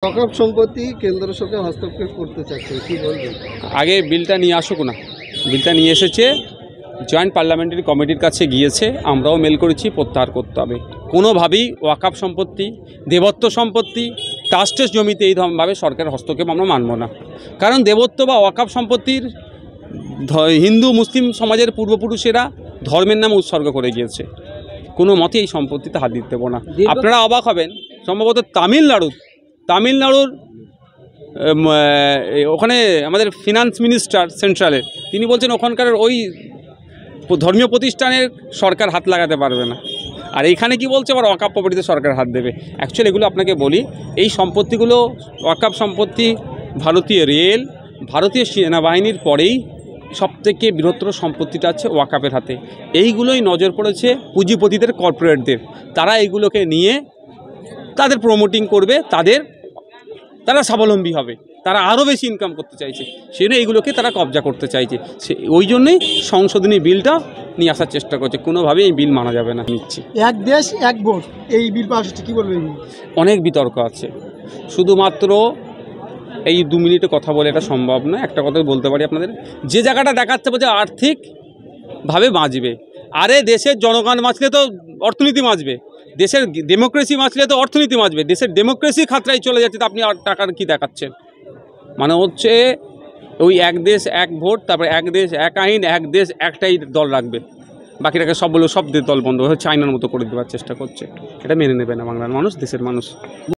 ওয়াকফ সম্পত্তি কেন্দ্র সরকার হস্তক্ষেপ করতে চাচ্ছে, কি বলবেন? আগে বিলটা নিয়ে আসুক না, বিলটা নিয়ে এসেছে, জয়েন্ট পার্লামেন্টারি কমিটির কাছে গিয়েছে, আমরাও মেল করেছি, প্রত্যাহার করতে হবে। কোনোভাবেই ওয়াকফ সম্পত্তি, দেবত্ব সম্পত্তি, ট্রাস্টের জমিতে এইভাবে সরকারের হস্তক্ষেপ আমরা মানব না। কারণ দেবত্ব বা ওয়াকফ সম্পত্তির হিন্দু মুসলিম সমাজের পূর্বপুরুষেরা ধর্মের নামে উৎসর্গ করে গিয়েছে, কোনো মতে এই সম্পত্তিতে হাত দিতে দেবো না। আপনারা অবাক হবেন, সম্ভবত তামিলনাড়ুর ওখানে আমাদের ফিনান্স মিনিস্টার সেন্ট্রালের, তিনি বলছেন ওখানকার ওই ধর্মীয় প্রতিষ্ঠানের সরকার হাত লাগাতে পারবে না। আর এইখানে কি বলছে, আবার ওয়াকফ প্রপার্টিতে সরকার হাত দেবে। অ্যাকচুয়ালি এগুলো আপনাকে বলি, এই সম্পত্তিগুলো ওয়াকফ সম্পত্তি ভারতীয় রেল, ভারতীয় সেনাবাহিনীর পরেই সবথেকে বৃহত্তর সম্পত্তিটা আছে ওয়াকফের হাতে। এইগুলোই নজর পড়েছে পুঁজিপতিদের, কর্পোরেটদের। তারা এইগুলোকে নিয়ে তাদের প্রমোটিং করবে, তারা স্বাবলম্বী হবে, তারা আরও বেশি ইনকাম করতে চাইছে, সেই জন্য এইগুলোকে তারা কবজা করতে চাইছে। ওই জন্যই সংশোধনী বিলটা নিয়ে আসার চেষ্টা করছে। কোনোভাবেই এই বিল মানা যাবে না। নিচ্ছি এক দেশ এক ভোট, এই বিল পাস হচ্ছে, কি বলবেন? অনেক বিতর্ক আছে, শুধুমাত্র এই 2 মিনিটে কথা বলে এটা সম্ভব না। একটা কথা বলতে পারি আপনাদের, যে জায়গাটা দেখাচ্ছে বলছে আর্থিকভাবে বাঁচবে, আরে দেশের জনগণ বাঁচলে তো অর্থনীতি বাঁচবে, দেশের ডেমোক্রেসি বাঁচলে তো অর্থনীতি বাঁচবে। দেশের ডেমোক্রেসি খাতরায় চলে যাচ্ছে, তো আপনি আর টাকার কি দেখাচ্ছেন? মানে হচ্ছে ওই এক দেশ এক ভোট, তারপরে এক দেশ এক আইন, এক দেশ একটাই দল রাখবে, বাকিটাকে সব দল বন্ধ হচ্ছে, আইনের মতো করে দেওয়ার চেষ্টা করছে। এটা মেনে নেবে না বাংলার মানুষ, দেশের মানুষ।